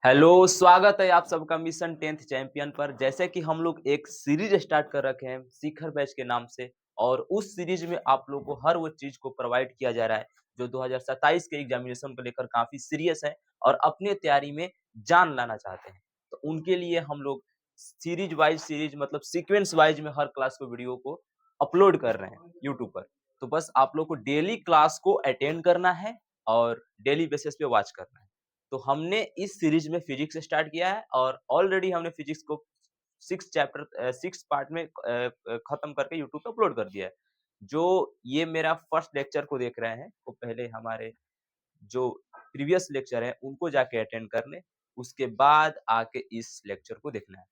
Hello, स्वागत है आप सबका मिशन 10th चैंपियन पर। जैसे कि हम लोग एक सीरीज स्टार्ट कर रखे हैं शिखर बैच के नाम से और उस सीरीज में आप लोगों को हर वो चीज़ को प्रोवाइड किया जा रहा है जो 2027 के एग्जामिनेशन को लेकर काफ़ी सीरियस है और अपने तैयारी में जान लाना चाहते हैं। तो उनके लिए हम लोग सीरीज मतलब सीक्वेंस वाइज में हर क्लास को वीडियो को अपलोड कर रहे हैं यूट्यूब पर। तो बस आप लोग को डेली क्लास को अटेंड करना है और डेली बेसिस पे वॉच करना है। तो हमने इस सीरीज में फिजिक्स स्टार्ट किया है और ऑलरेडी हमने फिजिक्स को 6 पार्ट में खत्म करके यूट्यूब पे अपलोड कर दिया है। जो ये मेरा फर्स्ट लेक्चर को देख रहे हैं, वो पहले हमारे जो प्रीवियस लेक्चर हैं उनको जाके अटेंड कर लें, उसके बाद आके इस लेक्चर को देखना है।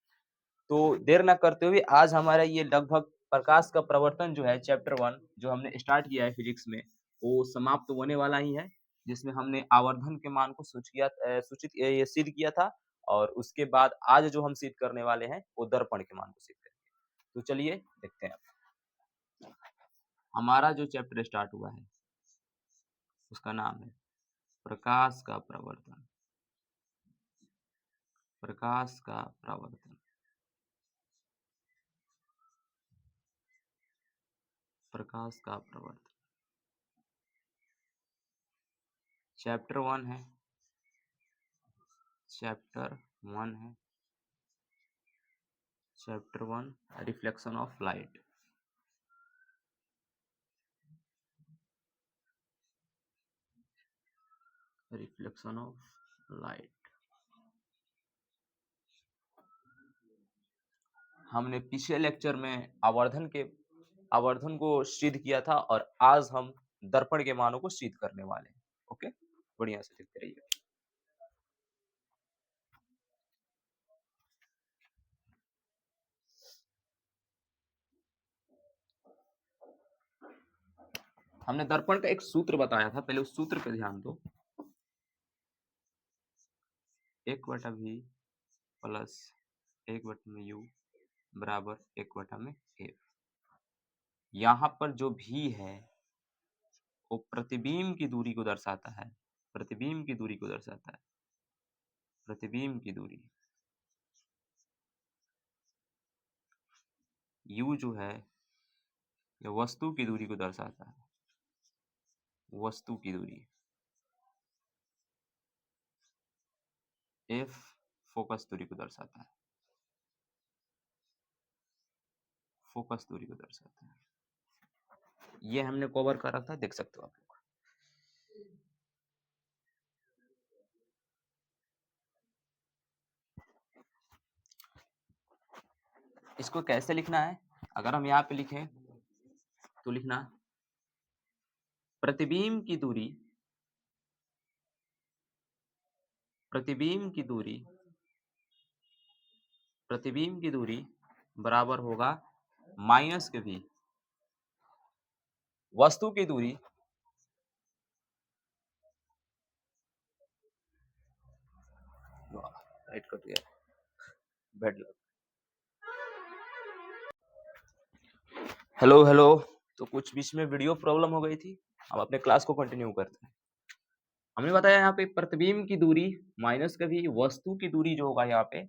तो देर ना करते हुए आज हमारा ये लगभग प्रकाश का प्रवर्तन जो है चैप्टर 1 जो हमने स्टार्ट किया है फिजिक्स में, वो समाप्त होने वाला ही है, जिसमें हमने आवर्धन के मान को ये सिद्ध किया था और उसके बाद आज जो हम सिद्ध करने वाले हैं वो दर्पण के मान को सिद्ध करेंगे। तो चलिए देखते हैं। हमारा जो चैप्टर स्टार्ट हुआ है उसका नाम है प्रकाश का प्रवर्तन। प्रकाश का प्रवर्तन। प्रकाश का प्रवर्तन चैप्टर 1 है। चैप्टर 1 है। Chapter 1 reflection of light. Reflection of light. हमने पिछले लेक्चर में आवर्धन को सिद्ध किया था और आज हम दर्पण के मानों को सिद्ध करने वाले हैं। ओके, बढ़िया से देखते रहिए। हमने दर्पण का एक सूत्र बताया था, पहले उस सूत्र पे ध्यान दो। 1/v प्लस 1/u बराबर 1/f। यहाँ पर जो v है वो प्रतिबिंब की दूरी को दर्शाता है। प्रतिबिंब की दूरी को दर्शाता है। प्रतिबिंब की दूरी। u जो है यह वस्तु की दूरी को दर्शाता है। वस्तु की दूरी। f फोकस दूरी को दर्शाता है। फोकस दूरी को दर्शाता है। ये हमने कवर कर रखा है, देख सकते हो आप लोग। इसको कैसे लिखना है? अगर हम यहाँ पे लिखें तो लिखना प्रतिबिंब की दूरी। प्रतिबिंब की दूरी। प्रतिबिंब की दूरी बराबर होगा माइनस के v। वस्तु की दूरी राइट कट गया, बैड लक। Hello hello. तो कुछ बीच में वीडियो प्रॉब्लम हो गई थी, हम अपने क्लास को कंटिन्यू करते हैं। हमने बताया यहाँ पे प्रतिबिंब की दूरी माइनस का v, वस्तु की दूरी जो होगा यहाँ पे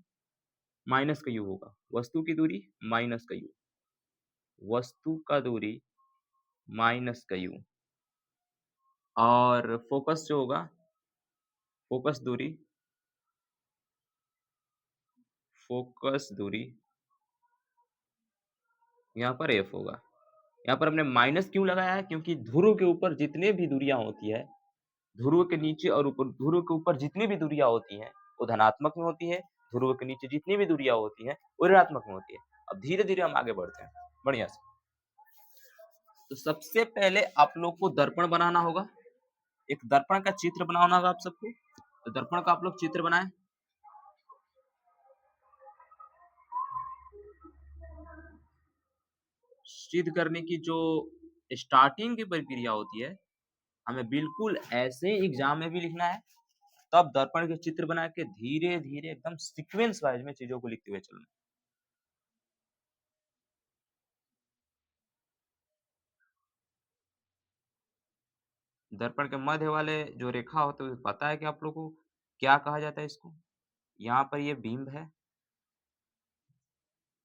माइनस का u होगा। वस्तु की दूरी माइनस का u। वस्तु का दूरी माइनस का u और फोकस जो होगा, फोकस दूरी, फोकस दूरी यहाँ पर f होगा। यहाँ पर हमने माइनस क्यों लगाया है? क्योंकि ध्रुव के ऊपर जितने भी दूरियां होती है, ध्रुव के नीचे और ऊपर, ध्रुव के ऊपर जितनी भी दूरियां होती हैं वो धनात्मक में होती है। ध्रुव के नीचे जितनी भी दूरियां होती हैं वो ऋणात्मक में होती है। अब धीरे धीरे हम आगे बढ़ते हैं बढ़िया से। तो सबसे पहले आप लोग को दर्पण बनाना होगा। एक दर्पण का चित्र बनाना होगा आप सबको। तो दर्पण का आप लोग चित्र बनाएं। सिद्ध करने की जो स्टार्टिंग की प्रक्रिया होती है, हमें बिल्कुल ऐसे ही एग्जाम में भी लिखना है। तब दर्पण के चित्र बना के धीरे धीरे एकदम सीक्वेंस वाइज में चीजों को लिखते हुए चलना। दर्पण के मध्य वाले जो रेखा होते है, पता है कि आप लोगों को क्या कहा जाता है इसको? यहाँ पर ये बिंब है,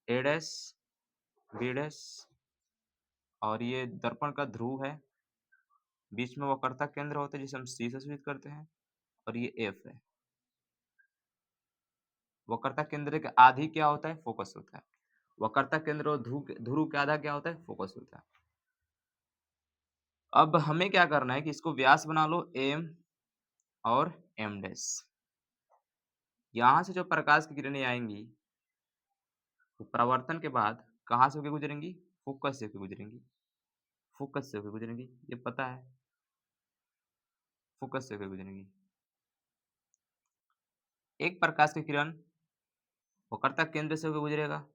ए डैश बी डैश, और ये दर्पण का ध्रुव है, बीच में वक्रता केंद्र होता है जिसे हम सी से सूचित करते हैं, और ये एफ है। वक्रता केंद्र के आधी क्या होता है? फोकस होता है। वक्रता केंद्र और ध्रुव के आधा क्या होता है? फोकस होता है। अब हमें क्या करना है कि इसको व्यास बना लो एम और एम डैश। यहां से जो प्रकाश की किरणें आएंगी वो परावर्तन के बाद कहां से होकर गुजरेंगी? फोकस से होकर गुजरेंगी। फोकस से होकर गुजरेंगी, ये पता है, फोकस से होकर गुजरेंगी। एक प्रकाश की किरण वक्रता केंद्र से होकर गुजरेगा,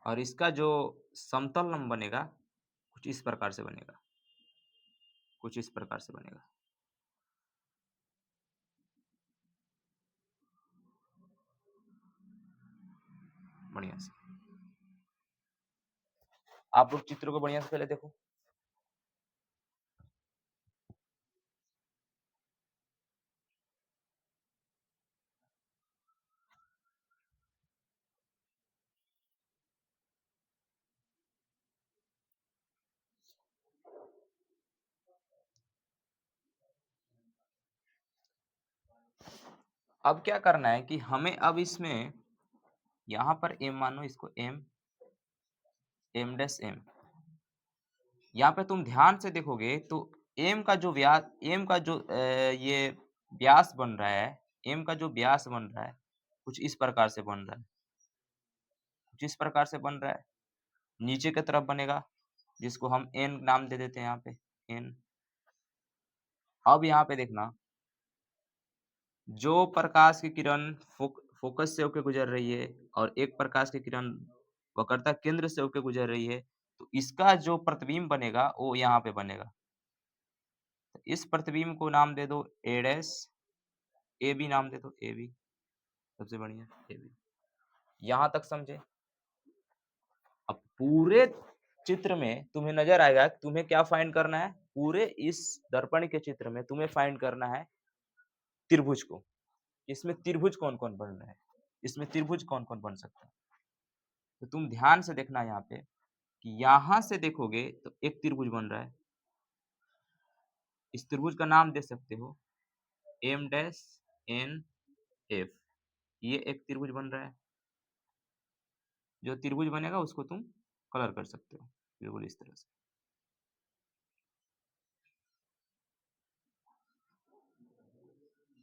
और इसका जो समतल लंब बनेगा कुछ इस प्रकार से बनेगा, कुछ इस प्रकार से बनेगा। बढ़िया से आप लोग चित्रों को बढ़िया से पहले देखो। अब क्या करना है कि हमें अब इसमें यहाँ पर m मानो, इसको m डैश m, यहाँ पे तुम ध्यान से देखोगे तो m का जो व्यास, m का जो ये व्यास बन रहा है, m का जो व्यास बन रहा है कुछ इस प्रकार से बन रहा है, कुछ इस प्रकार से बन रहा है, नीचे की तरफ बनेगा जिसको हम n नाम दे देते हैं यहाँ पे n। अब यहाँ पे देखना, जो प्रकाश की किरण फोकस से होकर गुजर रही है और एक प्रकाश की किरण वक्रता केंद्र से होकर गुजर रही है, तो इसका जो प्रतिबिंब बनेगा वो यहाँ पे बनेगा। तो इस प्रतिबिंब को नाम दे दो ए डैश, ए बी नाम दे दो, ए बी, सबसे बढ़िया ए बी। यहां तक समझे? अब पूरे चित्र में तुम्हें नजर आएगा, तुम्हें क्या फाइंड करना है? पूरे इस दर्पण के चित्र में तुम्हें फाइंड करना है त्रिभुज को। इसमें त्रिभुज कौन कौन बन रहा है, इसमें त्रिभुज कौन कौन बन सकता है? तो तुम ध्यान से देखना यहाँ पे कि यहां से देखोगे तो एक त्रिभुज बन रहा है, इस त्रिभुज का नाम दे सकते हो एम डैश एन एफ, ये एक त्रिभुज बन रहा है। जो त्रिभुज बनेगा उसको तुम कलर कर सकते हो बिल्कुल इस तरह से।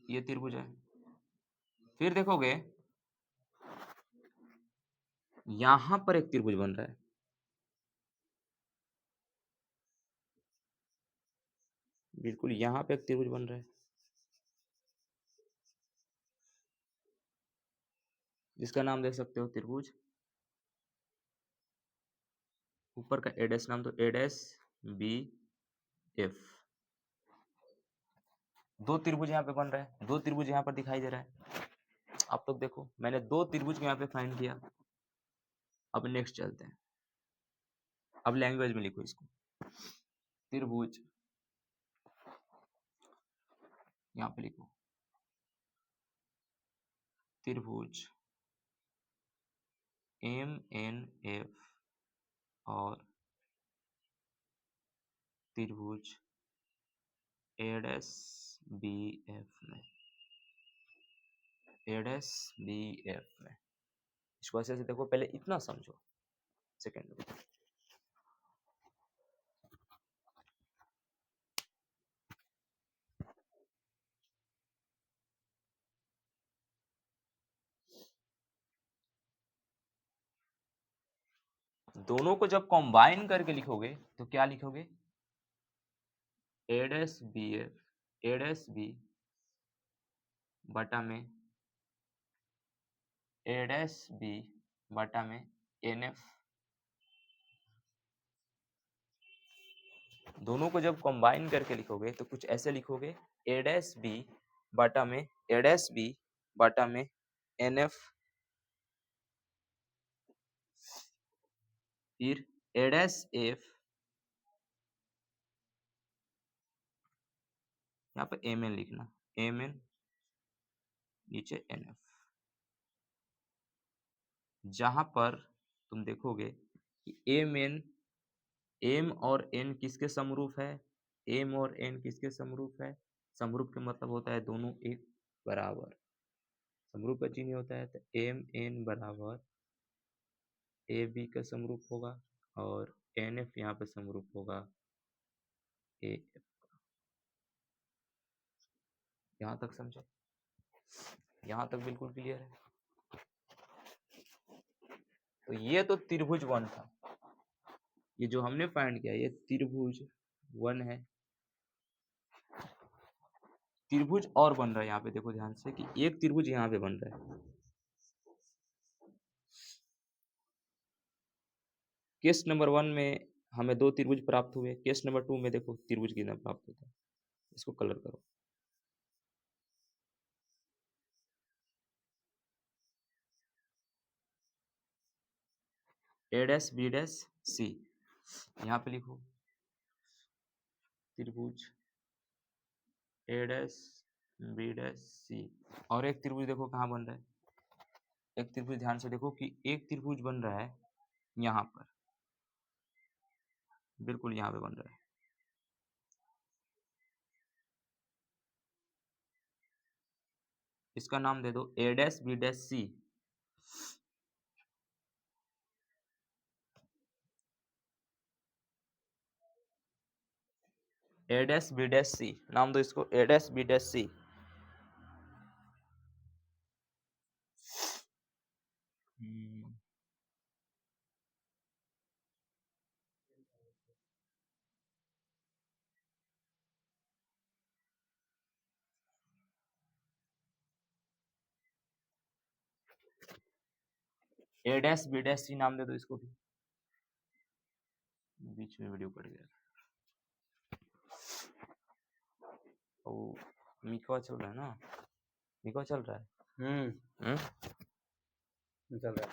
ये त्रिभुज है। फिर देखोगे यहां पर एक त्रिभुज बन रहा है, बिल्कुल यहाँ पे एक त्रिभुज बन रहा है जिसका नाम दे सकते हो त्रिभुज, ऊपर का ए डैश नाम तो ए डैश बी एफ। दो त्रिभुज यहाँ पे बन रहा है, दो त्रिभुज यहाँ पर दिखाई दे रहा है। आप लोग देखो मैंने दो त्रिभुज को यहाँ पे फाइंड किया। अब नेक्स्ट चलते हैं, अब लैंग्वेज में लिखो इसको, त्रिभुज यहाँ पे लिखो त्रिभुज एम एन एफ और त्रिभुज ए डैश बी एफ में, ए डैश बी एफ में। इसको ऐसे देखो, पहले इतना समझो, सेकेंड में दोनों को जब कंबाइन करके लिखोगे तो क्या लिखोगे? ए डैश बी एफ, ए डैश बी बटा में ए डैश बी बटा में एन एफ। दोनों को जब कंबाइन करके लिखोगे तो कुछ ऐसे लिखोगे ए डैश बी बटा में ए डैश बी बटा में एन एफ, फिर ए डैश एफ, यहाँ पे एम एन लिखना, एम एन नीचे एन एफ, जहां पर तुम देखोगे कि एम एन, एम और एन किसके समरूप है, एम और एन किसके समरूप है, समरूप के मतलब होता है दोनों एक बराबर, समरूप का चिन्ह होता है, तो एम एन बराबर ए बी का समरूप होगा और एन एफ यहाँ पे समरूप होगा ए एफ। यहाँ तक समझे, यहाँ तक बिल्कुल क्लियर है। तो ये तो त्रिभुज वन था, ये जो हमने फाइंड किया ये त्रिभुज वन है। त्रिभुज और बन रहा है यहाँ पे, देखो ध्यान से कि एक त्रिभुज यहाँ पे बन रहा है। केस नंबर 1 में हमें 2 त्रिभुज प्राप्त हुए, केस नंबर 2 में देखो त्रिभुज कितना प्राप्त होता है, इसको कलर करो। ए डैश बी डैश सी, यहाँ पे लिखो त्रिभुज ए डैश बी डैश सी। और एक त्रिभुज देखो कहाँ बन रहा है, एक त्रिभुज ध्यान से देखो कि एक त्रिभुज बन रहा है यहाँ पर, बिल्कुल यहाँ पे बन रहा है। इसका नाम दे दो ए डैश बी डैश सी। ए डैश बी डैश सी नाम दो इसको, ए डैश बी डैश सी। ए डैश बी डैश सी नाम दे दो इसको भी, बीच में वीडियो कट गया। ओ मिकवा चल रहा है ना, मिकवा चल रहा है। चल रहा है।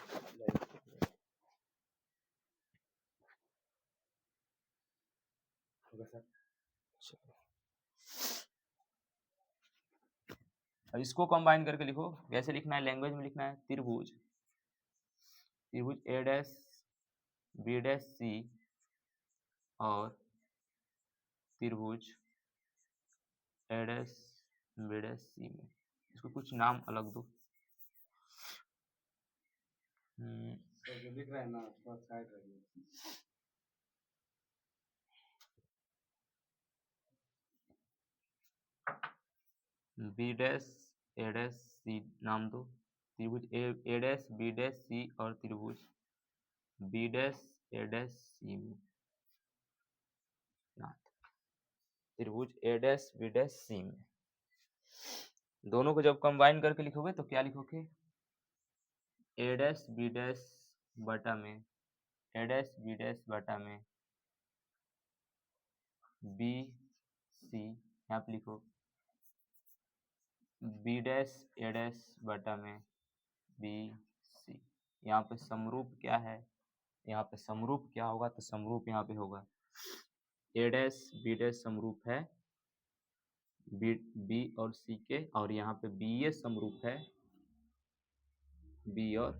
अब इसको कंबाइन करके लिखो, कैसे लिखना है, लैंग्वेज में लिखना है त्रिभुज, त्रिभुज ए डैश बी डैश सी और त्रिभुज ए डैश बी डैश सी में इसको कुछ नाम अलग दो। लिख रहा है ना, साइड रहिए। बी डैश ए डैश सी नाम दो, त्रिभुज ए डैश बी डैश सी और त्रिभुज बी डैश ए डैश सी में, त्रिभुज ए डैश बी डैश सी में दोनों को जब कंबाइन करके लिखोगे तो क्या लिखोगे, ए डैश बी डैश बटा में ए डैश बी डैश बटा में बी सी, यहाँ पे लिखो बी डैश ए डैश बटा में बी सी। यहाँ पे समरूप क्या है, यहाँ पे समरूप क्या होगा, तो समरूप यहाँ पे होगा ए डैश बी डैश समरूप है बी और सी के, और यहाँ पे बी ए समरूप है बी और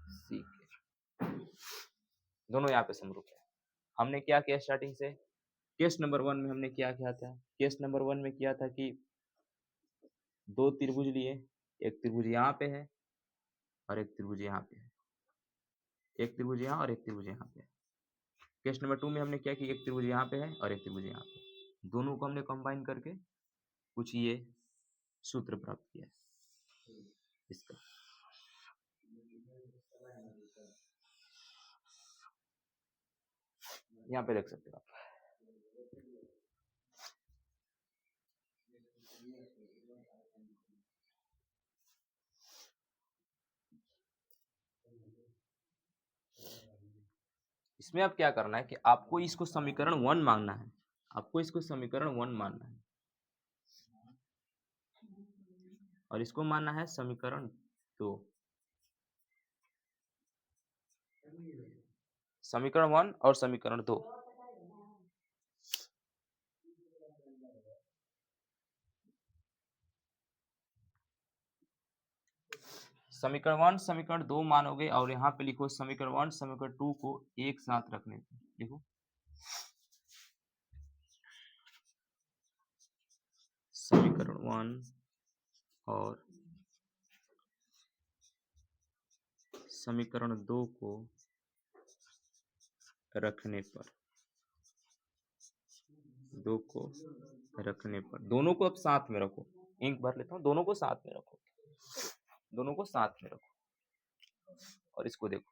सी के, दोनों यहाँ पे समरूप है। हमने क्या किया स्टार्टिंग से, केस नंबर 1 में हमने क्या किया था, केस नंबर 1 में किया था कि 2 त्रिभुज लिए, एक त्रिभुज यहाँ पे है और एक त्रिभुज यहाँ पे है, एक त्रिभुज यहाँ और एक त्रिभुज यहाँ पे है। केस नंबर 2 में हमने क्या किया, एक त्रिभुज यहाँ पे है और एक त्रिभुज यहाँ पे, दोनों को हमने कंबाइन करके कुछ ये सूत्र प्राप्त किया इसका। यहाँ पे देख सकते हो आप, इसमें अब क्या करना है कि आपको इसको समीकरण 1 मानना है, आपको इसको समीकरण 1 मानना है और इसको मानना है समीकरण 2। समीकरण 1 और समीकरण 2। समीकरण 1 समीकरण 2 मानोगे और यहाँ पे लिखो समीकरण 1 समीकरण 2 को एक साथ रखने पे लिखो समीकरण 1 और समीकरण 2 को रखने पर दोनों को अब साथ में रखो। इंक भर लेता हूँ, दोनों को साथ में रखो, दोनों को साथ में रखो और इसको देखो।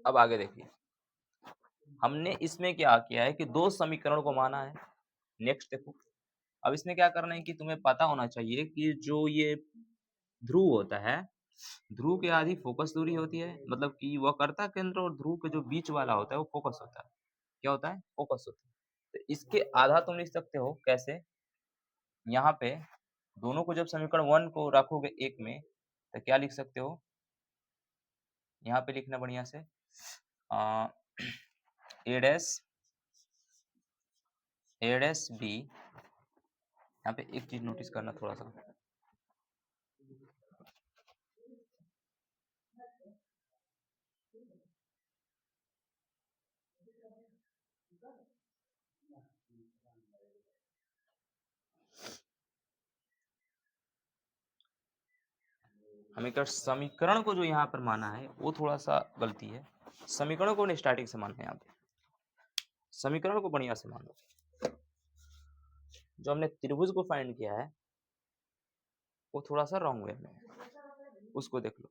अब आगे देखिए, हमने इसमें क्या किया है कि दो समीकरण को माना है। नेक्स्ट देखो, अब इसमें क्या करना है कि तुम्हें पता होना चाहिए कि जो ये ध्रुव होता है, ध्रुव की आधी फोकस दूरी होती है, मतलब कि वक्रता केंद्र और ध्रुव के जो बीच वाला होता है वो फोकस होता है। क्या होता है? फोकस होता है। तो इसके आधा तुम लिख सकते हो कैसे, यहाँ पे दोनों को जब समीकरण 1 को रखोगे एक में तो क्या लिख सकते हो, यहाँ पे लिखना बढ़िया से ए डैश बी। यहाँ पे एक चीज नोटिस करना थोड़ा सा, हमें कर समीकरण को जो यहाँ पर माना है वो थोड़ा सा गलती है। समीकरण को स्टार्टिंग से मानना है, यहाँ पे समीकरण को बढ़िया से मान लो। जो हमने त्रिभुज को फाइंड किया है वो थोड़ा सा रॉन्ग वे में है, उसको देख लो।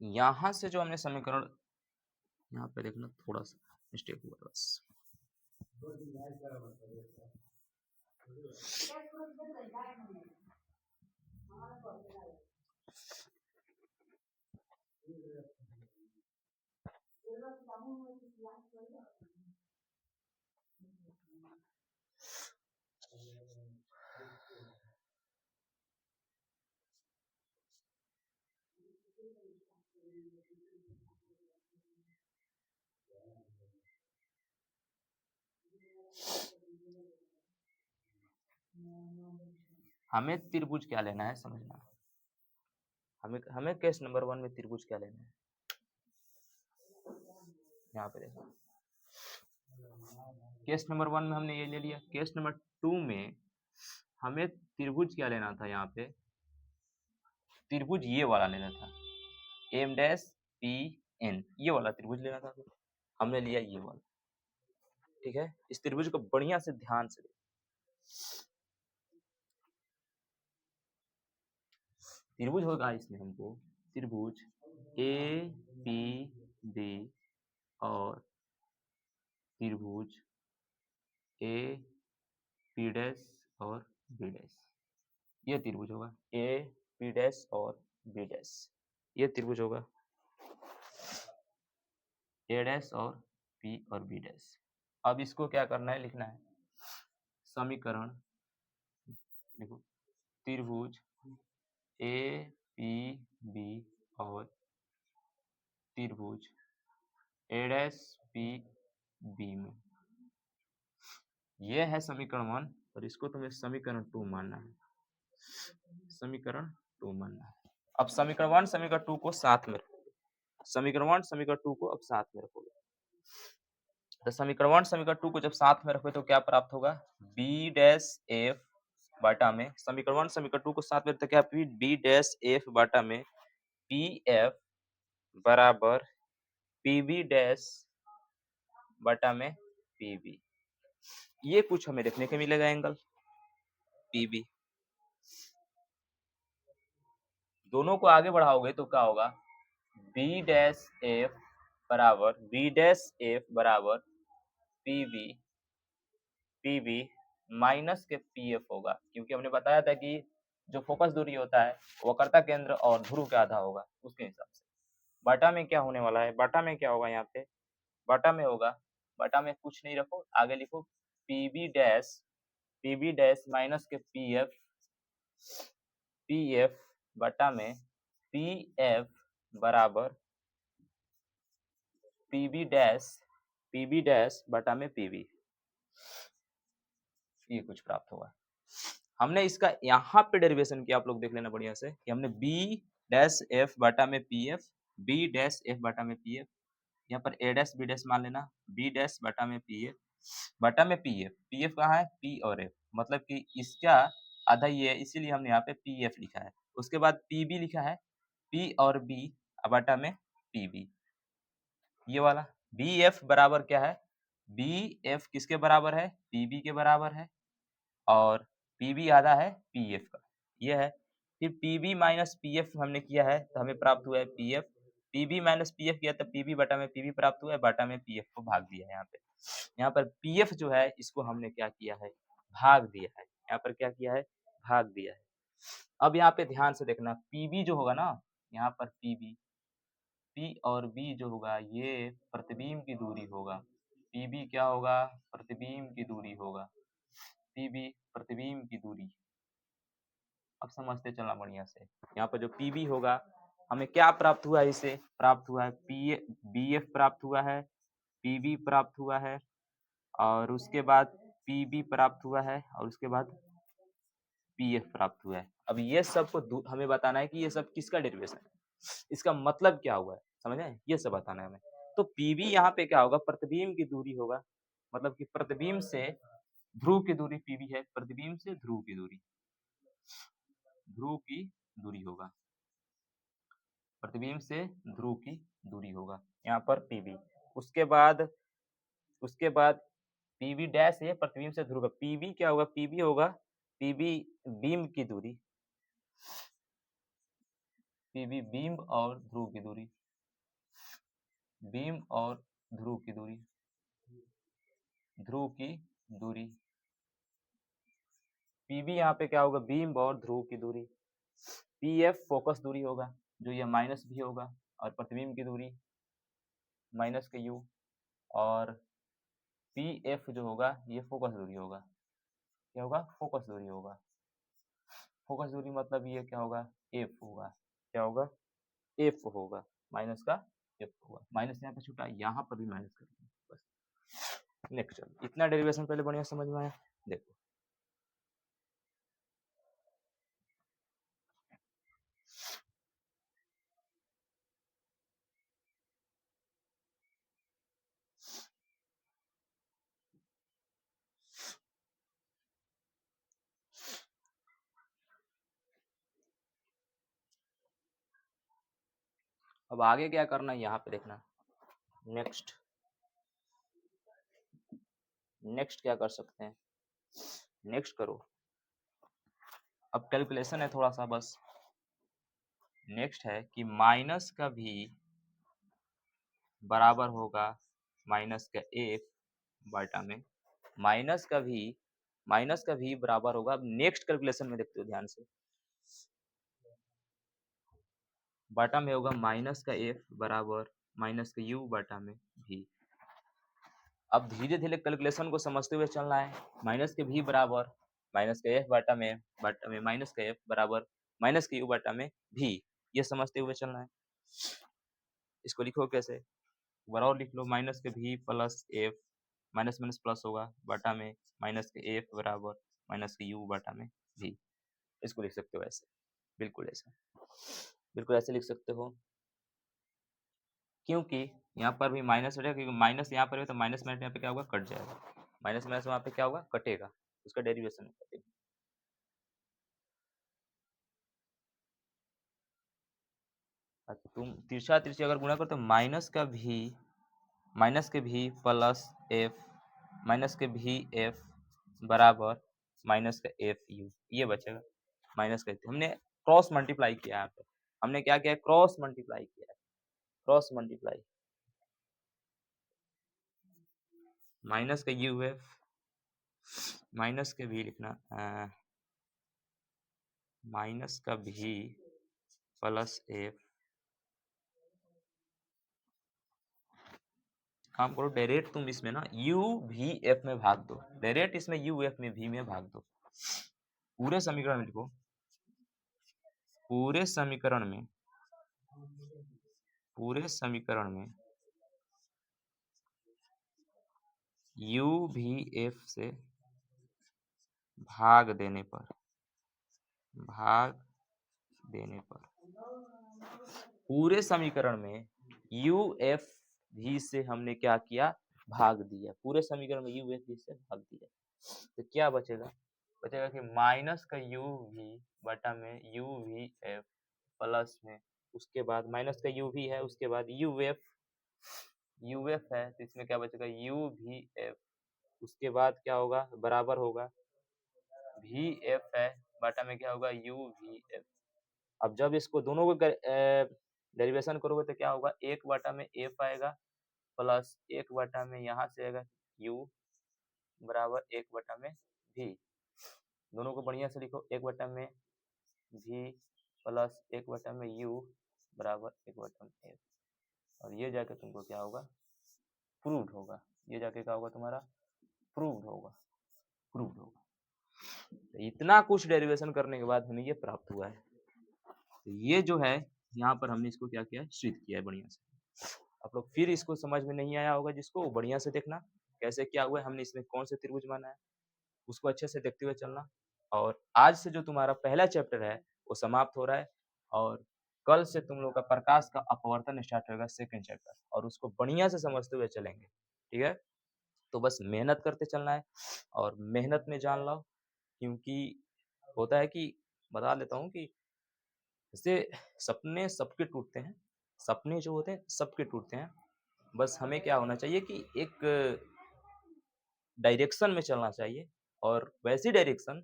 यहाँ से जो हमने समीकरण, यहाँ पे देखना थोड़ा सा मिस्टेक हुआ बस। हमें त्रिभुज क्या लेना है समझना, हमें हमें केस नंबर 1 में त्रिभुज क्या लेना है। यहाँ पे देखो, केस नंबर 1 में हमने ये ले लिया। केस नंबर 2 में हमें त्रिभुज क्या लेना था, यहाँ पे त्रिभुज ये वाला लेना था, एम डैश पी एन, ये वाला त्रिभुज लेना था। हमने लिया ये वाला, ठीक है। इस त्रिभुज को बढ़िया से ध्यान से देखो। त्रिभुज होगा इसमें हमको त्रिभुज ए पी बी और त्रिभुज ए पी डैश और बी डैश, ये त्रिभुज होगा। ए पी डैश और बी डैश, ये त्रिभुज होगा। ए डैश और पी और बी डैश। अब इसको क्या करना है, लिखना है समीकरण, देखो त्रिभुज ए पी बी और त्रिभुज ए डैश पी बी में, ये है समीकरण 1 और इसको तुम्हें समीकरण 2 मानना है, समीकरण 2 मानना है। अब समीकरण 1 समीकरण 2 को साथ में रखोगे, समीकरण 1 समीकरण 2 को अब साथ में रखोगे। तो समीकरण 1 समीकरण 2 को जब साथ में रखोगे तो क्या प्राप्त होगा, बी डैश एफ बटा में, समीकरण 1 समीकरण 2 को साथ में रखते क्या, बी डैश एफ बटा में पी एफ बराबर पीबी डैश बटा में पीबी। ये कुछ हमें देखने को मिलेगा एंगल पीबी। दोनों को आगे बढ़ाओगे तो क्या होगा, बी डैश एफ बराबर पीबी पीबी माइनस के पीएफ होगा, क्योंकि हमने बताया था कि जो फोकस दूरी होता है वक्रता केंद्र और ध्रुव के आधा होगा, उसके हिसाब से बटा में क्या होने वाला है, बटा में क्या होगा, यहाँ पे बटा में होगा, बटा में कुछ नहीं रखो, आगे लिखो पीबी डैश माइनस के पीएफ बटा में पीएफ बराबर पीबी डैश बटा में पीबी। ये कुछ प्राप्त होगा। हमने इसका यहाँ पे डेरिवेशन किया, आप लोग देख लेना बढ़िया से, कि हमने बी डैश एफ बटा में P F, B dash F बटा में पी एफ, यहाँ पर ए डैश बी डैश मान लेना, बी डैश बटा में पी एफ बटा में पी एफ कहाँ है, पी और एफ, मतलब कि इसका आधा ये है, इसीलिए हमने यहाँ पे पी एफ लिखा है। उसके बाद पी बी लिखा है, पी और बी बटा में पी बी, ये वाला बी एफ बराबर क्या है, बी एफ किसके बराबर है, पी बी के बराबर है, और पीबी आधा है पीएफ का, ये है। फिर पीबी माइनस पीएफ हमने किया है तो हमें प्राप्त हुआ है पीएफ, पीबी माइनस पीएफ किया तो पीबी बटा में पीबी प्राप्त हुआ है, बटा में पीएफ को भाग दिया है। यहाँ पर पीएफ जो है इसको हमने क्या किया है, भाग दिया है, यहाँ पर क्या किया है, भाग दिया है। अब यहाँ पे ध्यान से देखना, पीबी जो होगा ना, यहाँ पर पीबी, पी और बी जो होगा ये प्रतिबिंब की दूरी होगा, पीबी क्या होगा, प्रतिबिंब की दूरी होगा, पीबी प्रतिबिंब की दूरी। अब समझते चलना बढ़िया से, यहाँ पर जो पीबी होगा हमें क्या प्राप्त हुआ है, इसे प्राप्त हुआ है बी एफ प्राप्त हुआ है, पीबी प्राप्त हुआ है, और उसके बाद पीबी प्राप्त हुआ है, और उसके बाद पीएफ प्राप्त हुआ है। अब ये सब को हमें बताना है कि ये सब किसका डेरिवेशन है, इसका मतलब क्या हुआ है, समझ आए, ये सब बताना है हमें। तो पीबी यहाँ पे क्या होगा, प्रतिबिंब की दूरी होगा, मतलब कि प्रतिबिंब से ध्रुव की दूरी पीबी है, प्रतिबिंब से ध्रुव की दूरी होगा, प्रतिबिंब से ध्रुव की दूरी होगा, यहाँ पर पीबी। उसके बाद पीबी डैश है प्रतिबिंब से ध्रुव, पीबी क्या होगा, पीबी होगा पीबी बिंब की दूरी, पीबी बिंब और ध्रुव की दूरी, बिंब और ध्रुव की दूरी, ध्रुव की दूरी, पीबी यहाँ पे क्या होगा, बिंब और ध्रुव की दूरी, पीएफ फोकस दूरी होगा जो ये माइनस भी होगा, और प्रतिबिंब की दूरी माइनस के यू, और पीएफ जो होगा ये फोकस दूरी होगा, क्या होगा, फोकस दूरी होगा, फोकस दूरी मतलब ये क्या होगा, एफ होगा, क्या होगा, एफ होगा, माइनस का एफ होगा, माइनस यहाँ पे छूटा, यहाँ पर भी माइनस कर देंगे बस। नेक्स्ट चलो, इतना डेरिवेशन पहले बढ़िया समझ में आया, देखो अब आगे क्या करना है, यहाँ पे देखना, नेक्स्ट क्या कर सकते हैं, नेक्स्ट करो। अब कैलकुलेशन है थोड़ा सा बस, नेक्स्ट है कि माइनस का भी बराबर होगा माइनस का एफ बटा में, माइनस का भी बराबर होगा, अब नेक्स्ट कैलकुलेशन में देखते हो ध्यान से, बटा में होगा माइनस का एफ बराबर माइनस का यू बटा में भी। अब धीरे धीरे कैलकुलेशन को समझते हुए चलना है, माइनस के भी बराबर माइनस का एफ बटा में माइनस का एफ बराबर माइनस के यू बटा में भी, ये समझते हुए चलना है। इसको लिखो कैसे, बराबर लिख लो, माइनस के भी plus F, minus minus plus होगा बटा में माइनस के एफ बराबर माइनस के यू बटा में भी, इसको लिख सकते हो ऐसे, बिल्कुल ऐसा, बिल्कुल ऐसे लिख सकते हो, क्योंकि यहाँ पर भी माइनस हो जाएगा, क्योंकि माइनस यहाँ पर है तो माइनस माइनस यहाँ पे क्या होगा, कट जाएगा, माइनस माइनस वहाँ पे क्या होगा, कटेगा, उसका डेरिवेशन कटेगा। अच्छा, तुम तिरछा तिरछी अगर गुणा करो तो माइनस के भी प्लस एफ, माइनस के भी एफ बराबर माइनस का एफ यू, ये बचेगा माइनस का, हमने क्रॉस मल्टीप्लाई किया यहाँ पे, हमने क्या किया है, क्रॉस मल्टीप्लाई किया है, क्रॉस मल्टीप्लाई, माइनस का यू एफ, माइनस के भी लिखना, माइनस का भी प्लस एफ, काम करो डायरेक्ट तुम इसमें ना यू भी एफ में भाग दो, डायरेक्ट इसमें यू एफ में भी में भाग दो, पूरे समीकरण में लिखो, पूरे समीकरण में, पूरे समीकरण में यू भी एफ से भाग देने पर, भाग देने पर, पूरे समीकरण में यू एफ भी से हमने क्या किया, भाग दिया, पूरे समीकरण में यू एफ भी से भाग दिया, तो क्या बचेगा, बचेगा कि माइनस का यू भी बटा में यू वी एफ प्लस में, उसके बाद माइनस का यू भी है, उसके बाद यू एफ, यू एफ है तो इसमें क्या बचेगा, यू भी एफ, उसके बाद क्या होगा, बराबर होगा वी एफ है बटा में क्या होगा, यू वी एफ। अब जब इसको दोनों को डेरिवेशन करोगे तो क्या होगा, एक बटा में एफ आएगा प्लस एक बटा में यहाँ से आएगा यू बराबर एक बटा में भी, दोनों को बढ़िया से लिखो, एक बटा में भी प्लस एक बटा में यू बराबर एक बटा में एफ, और ये जाके तुमको क्या होगा, प्रूव्ड होगा, ये जाके क्या होगा तुम्हारा, प्रूव्ड होगा, प्रूव्ड होगा। तो इतना कुछ डेरिवेशन करने के बाद हमें ये प्राप्त हुआ है, तो ये जो है यहाँ पर हमने इसको क्या किया है, सिद्ध किया है बढ़िया से। आप लोग फिर इसको समझ में नहीं आया होगा जिसको, वो बढ़िया से देखना कैसे क्या हुआ है, हमने इसमें कौन से त्रिभुज माना है, उसको अच्छे से देखते हुए चलना। और आज से जो तुम्हारा पहला चैप्टर है वो समाप्त हो रहा है, और कल से तुम लोग का प्रकाश का अपवर्तन स्टार्ट होगा, सेकंड चैप्टर, और उसको बढ़िया से समझते हुए चलेंगे, ठीक है। तो बस मेहनत करते चलना है, और मेहनत में जान लो, क्योंकि होता है कि, बता देता हूँ कि जैसे सपने सबके टूटते हैं, सपने जो होते हैं सबके टूटते हैं, बस हमें क्या होना चाहिए कि एक डायरेक्शन में चलना चाहिए, और वैसी डायरेक्शन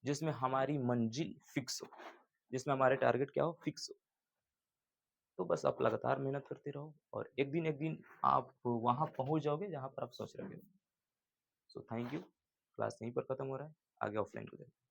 जिसमें हमारी मंजिल फिक्स हो, जिसमें हमारे टारगेट क्या हो, फिक्स हो। तो बस आप लगातार मेहनत करते रहो, और एक दिन आप वहां पहुंच जाओगे जहां पर आप सोच रहे हो। सो थैंक यू, क्लास यहीं पर खत्म हो रहा है, आगे ऑफलाइन को देखते हैं।